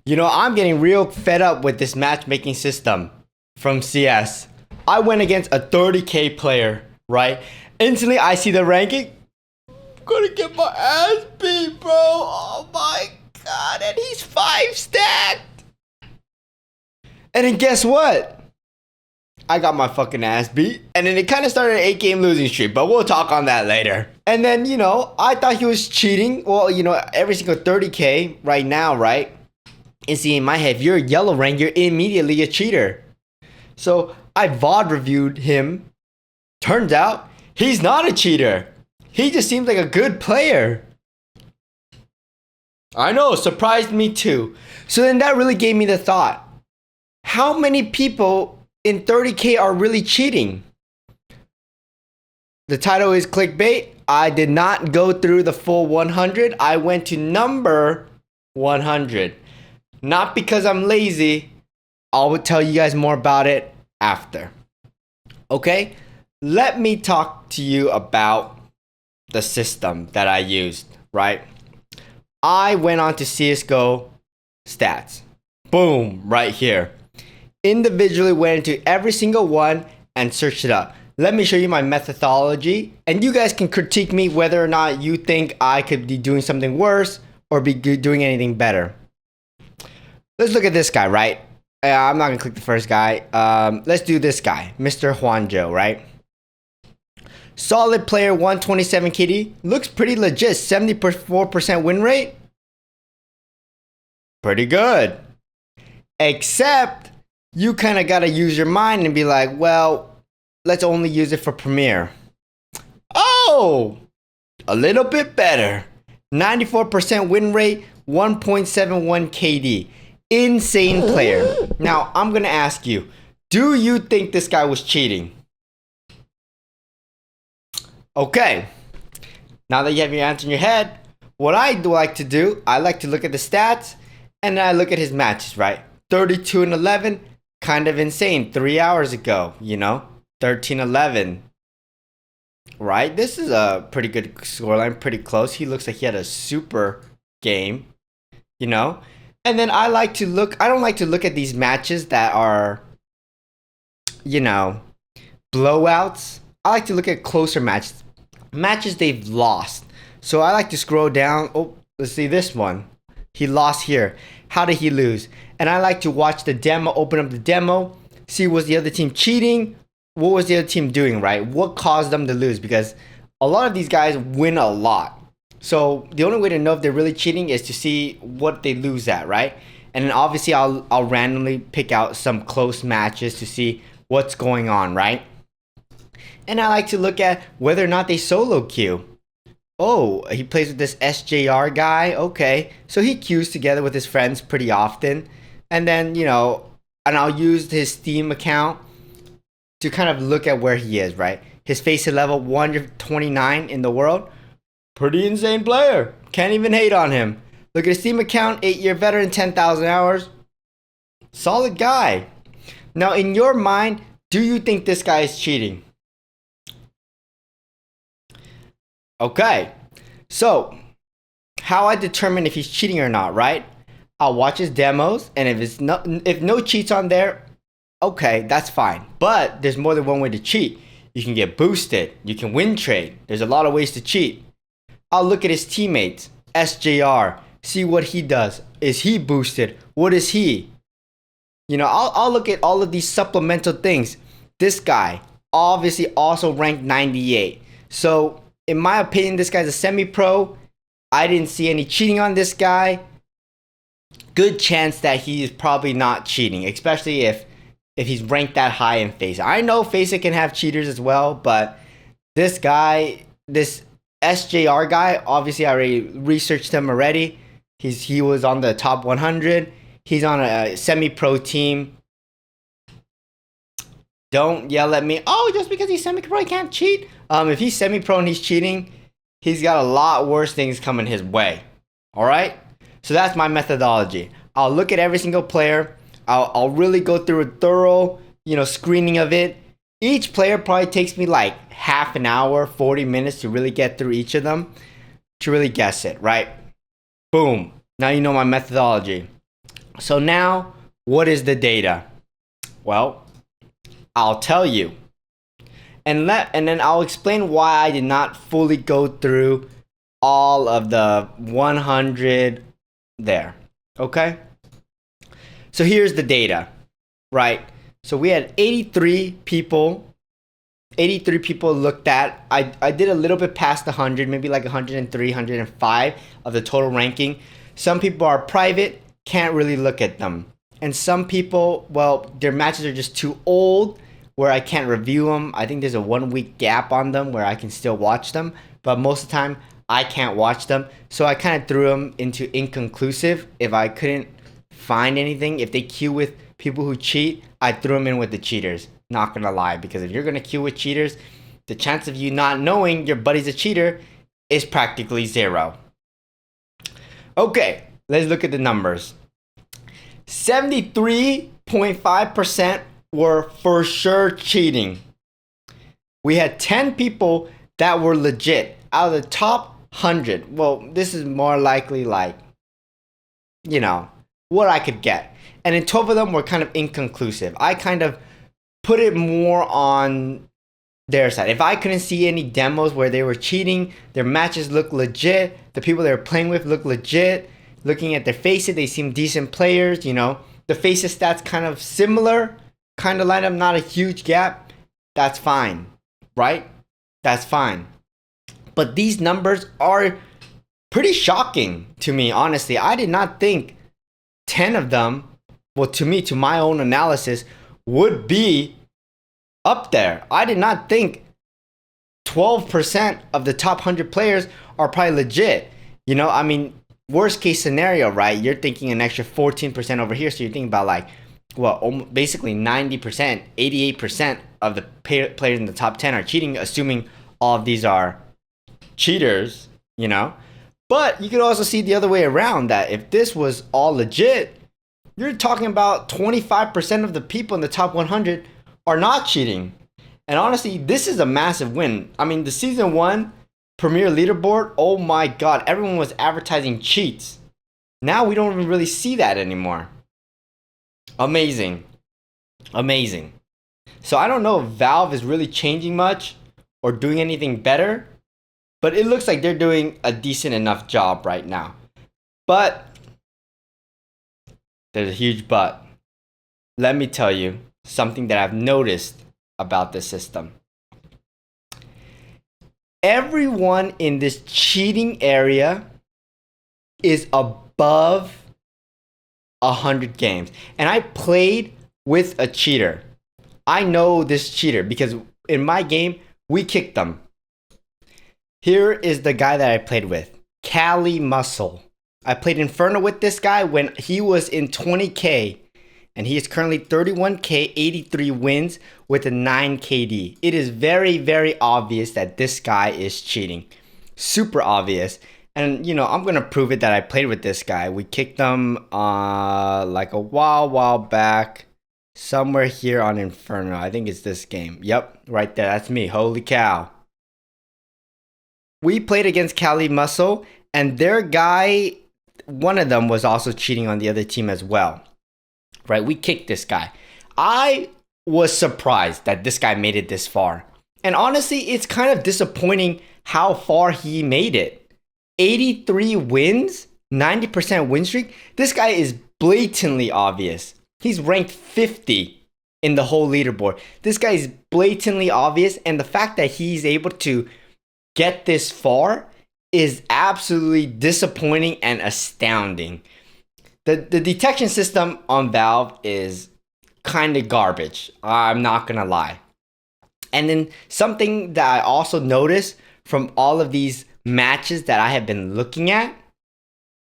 I'm getting real fed up with this matchmaking system from CS. I went against a 30k player, right? Instantly, I see the ranking. I'm gonna get my ass beat, bro. Oh my god, and he's 5 stacked. And then guess what? I got my fucking ass beat. And then it kind of started an 8-game losing streak, but we'll talk on that later. And then, I thought he was cheating. Well, every single 30k right now, right? And see, in my head, if you're a yellow rank, you're immediately a cheater. So I VOD reviewed him. Turns out, he's not a cheater. He just seems like a good player. I know, surprised me too. So then that really gave me the thought. How many people in 30k are really cheating? The title is clickbait. I did not go through the full 100. I went to number 100. Not because I'm lazy. I will tell you guys more about it after. Okay? Let me talk to you about the system that I used, right? I went on to CSGO stats. Boom, right here. Individually went into every single one and searched it up. Let me show you my methodology, and you guys can critique me whether or not you think I could be doing something worse or be doing anything better. Let's look at this guy, right? I'm not gonna click the first guy. Let's do this guy, Mr. Juanjo, right? Solid player, 127 KD. Looks pretty legit, 74% win rate. Pretty good. Except, you kind of gotta use your mind and be like, well, let's only use it for Premier. Oh, a little bit better. 94% win rate, 1.71 KD. Insane player. Now, I'm gonna ask you, do you think this guy was cheating? Okay. Now that you have your answer in your head, what I do like to do, I like to look at the stats, and then I look at his matches, right? 32 and 11, kind of insane. 3 hours ago, 13-11. Right? This is a pretty good scoreline, pretty close. He looks like he had a super game, And then I don't like to look at these matches that are, blowouts. I like to look at closer matches. Matches they've lost. So I like to scroll down. Oh, let's see this one. He lost here. How did he lose? And I like to watch the demo, open up the demo, see was the other team cheating? What was the other team doing, right? What caused them to lose? Because a lot of these guys win a lot. So the only way to know if they're really cheating is to see what they lose at, right? And then obviously I'll randomly pick out some close matches to see what's going on, right? And I like to look at whether or not they solo queue. Oh, he plays with this SJR guy. Okay. So he queues together with his friends pretty often. And then, and I'll use his Steam account to kind of look at where he is, right? His face level 129 in the world. Pretty insane player. Can't even hate on him. Look at his Steam account, 8-year veteran, 10,000 hours. Solid guy. Now, in your mind, do you think this guy is cheating? Okay. So, how I determine if he's cheating or not, right? I'll watch his demos, and if no cheats on there, okay, that's fine. But there's more than one way to cheat. You can get boosted. You can win trade. There's a lot of ways to cheat. I'll look at his teammates, SJR, see what he does. Is he boosted? What is he? I'll look at all of these supplemental things. This guy, obviously also ranked 98. So, in my opinion, this guy's a semi-pro. I didn't see any cheating on this guy. Good chance that he is probably not cheating, especially if he's ranked that high in FACEIT. I know FACEIT can have cheaters as well, but this guy, this SJR guy, obviously I already researched him already. He was on the top 100. He's on a semi-pro team. Don't yell at me. Oh, just because he's semi-pro, he can't cheat. If he's semi-pro and he's cheating, he's got a lot worse things coming his way. All right? So that's my methodology. I'll look at every single player. I'll really go through a thorough, screening of it. Each player probably takes me like half an hour, 40 minutes to really get through each of them, to really guess it, right? Boom. Now you know my methodology. So now, what is the data? Well, I'll tell you. And then I'll explain why I did not fully go through all of the 100 there. Okay? So here's the data, right? So we had 83 people looked at. I did a little bit past 100, maybe like 103, 105 of the total ranking. Some people are private, can't really look at them. And some people, well, their matches are just too old where I can't review them. I think there's a 1 week gap on them where I can still watch them. But most of the time, I can't watch them. So I kind of threw them into inconclusive. If I couldn't find anything, if they queue with people who cheat, I threw them in with the cheaters. Not gonna lie, because if you're gonna queue with cheaters, the chance of you not knowing your buddy's a cheater is practically zero. Okay, let's look at the numbers. 73.5% were for sure cheating. We had 10 people that were legit out of the top 100. Well, this is more likely like, what I could get. And then 12 of them were kind of inconclusive. I kind of put it more on their side. If I couldn't see any demos where they were cheating, their matches look legit, the people they were playing with look legit, looking at their faces, they seem decent players, the faces stats kind of similar, kind of line up, not a huge gap, that's fine, right? That's fine. But these numbers are pretty shocking to me, honestly. I did not think 10 of them, well, to me, to my own analysis, would be up there. I did not think 12% of the top 100 players are probably legit. Worst case scenario, right? You're thinking an extra 14% over here. So you're thinking about basically 90%, 88% of the players in the top 10 are cheating, assuming all of these are cheaters, But you could also see the other way around, that if this was all legit, you're talking about 25% of the people in the top 100 are not cheating. And honestly, this is a massive win. The season 1 Premier leaderboard, oh my god, everyone was advertising cheats. Now we don't even really see that anymore. Amazing. So I don't know if Valve is really changing much or doing anything better, but it looks like they're doing a decent enough job right now. But there's a huge but. Let me tell you something that I've noticed about this system. Everyone in this cheating area is above 100 games. And I played with a cheater. I know this cheater because in my game, we kicked them. Here is the guy that I played with, Cali Muscle. I played Inferno with this guy when he was in 20k, and he is currently 31k, 83 wins with a 9 KD. It is very, very obvious that this guy is cheating. Super obvious. And, I'm going to prove it that I played with this guy. We kicked him like a while back, somewhere here on Inferno. I think it's this game. Yep, right there. That's me. Holy cow. We played against Cali Muscle, and their guy, one of them was also cheating on the other team as well. Right? We kicked this guy. I was surprised that this guy made it this far. And honestly, it's kind of disappointing how far he made it. 83 wins, 90% win streak. This guy is blatantly obvious. He's ranked 50 in the whole leaderboard. This guy is blatantly obvious, and the fact that he's able to get this far is absolutely disappointing and astounding. The detection system on Valve is kind of garbage. I'm not going to lie. And then something that I also noticed from all of these matches that I have been looking at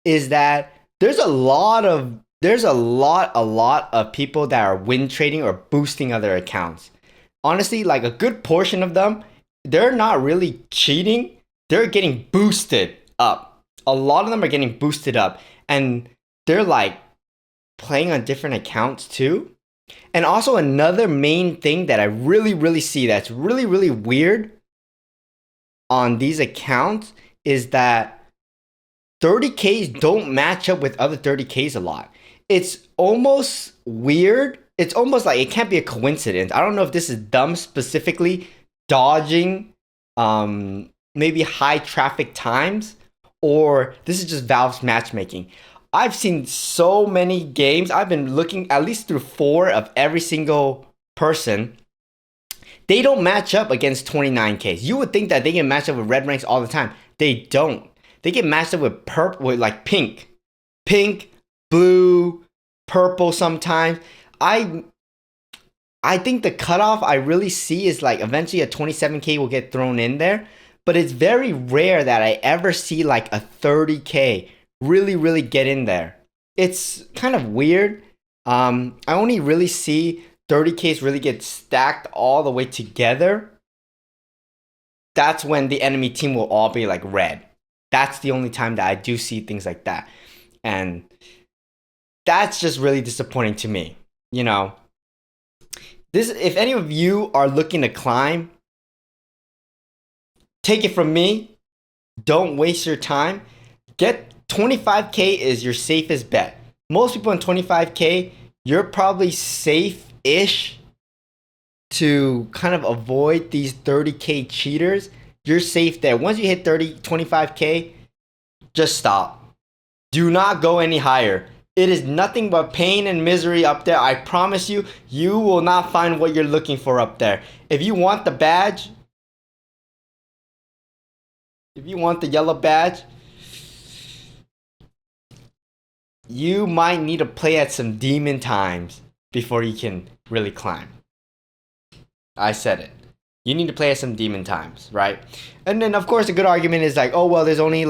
is that there's a lot of people that are win trading or boosting other accounts. Honestly, like a good portion of them, they're not really cheating. They're getting boosted up. A lot of them are getting boosted up, and they're like playing on different accounts too. And also another main thing that I really see that's really weird on these accounts is that 30Ks don't match up with other 30Ks a lot. it's almost weird. It's almost like it can't be a coincidence. I don't know if this is dumb specifically dodging maybe high traffic times, or this is just Valve's matchmaking. I've seen so many games. I've been looking at least through 4 of every single person. They don't match up against 29Ks. You would think that they can match up with red ranks all the time. They don't. They get matched up with with like pink, blue, purple sometimes. I think the cutoff I really see is like eventually a 27K will get thrown in there, but it's very rare that I ever see like a 30K really get in there. It's kind of weird. I only really see 30Ks really get stacked all the way together. That's when the enemy team will all be like red. That's the only time that I do see things like that. And that's just really disappointing to me. You know, this, if any of you are looking to climb, take it from me, don't waste your time. Get 25K is your safest bet. Most people in 25K, you're probably safe-ish to kind of avoid these 30K cheaters. You're safe there. Once you hit 25K, just stop. Do not go any higher. It is nothing but pain and misery up there. I promise you, you will not find what you're looking for up there. If you want the badge, if you want the yellow badge, you might need to play at some demon times before you can really climb. I said it. You need to play at some demon times, right? And then, of course, a good argument is like, oh, well, there's only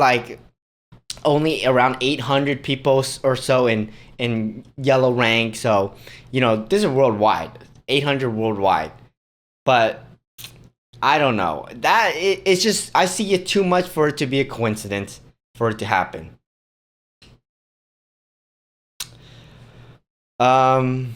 around 800 people or so in yellow rank. So, you know, this is worldwide, 800 worldwide. But I don't know. It's just, I see it too much for it to be a coincidence for it to happen. I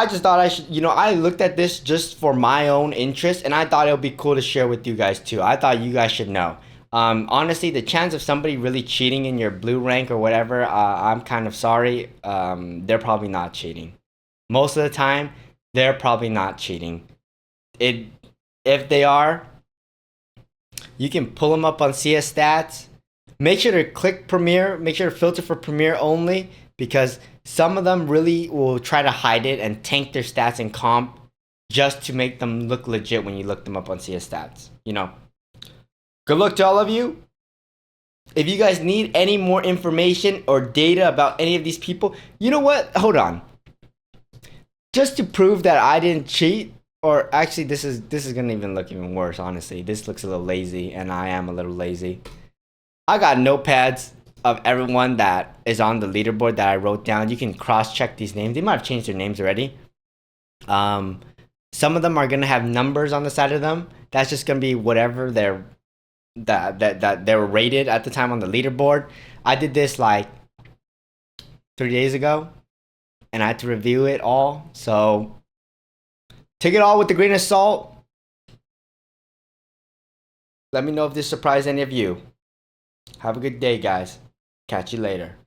just thought I should, I looked at this just for my own interest, and I thought it would be cool to share with you guys too. I thought you guys should know. Honestly, the chance of somebody really cheating in your blue rank or whatever, I'm kind of sorry. They're probably not cheating. Most of the time, they're probably not cheating. If they are, you can pull them up on CS stats. Make sure to click Premiere. Make sure to filter for Premiere only, because some of them really will try to hide it and tank their stats in comp just to make them look legit when you look them up on CS stats. Good luck to all of you. If you guys need any more information or data about any of these people, you know what? Hold on. Just to prove that I didn't cheat, or actually this is gonna even look even worse, honestly. This looks a little lazy, and I am a little lazy. I got notepads of everyone that is on the leaderboard that I wrote down. You can cross-check these names. They might have changed their names already. Some of them are gonna have numbers on the side of them. That's just gonna be whatever that they were rated at the time on the leaderboard. I did this like 3 days ago, and I had to review it all. So take it all with a grain of salt. Let me know if this surprised any of you. Have a good day, guys. Catch you later.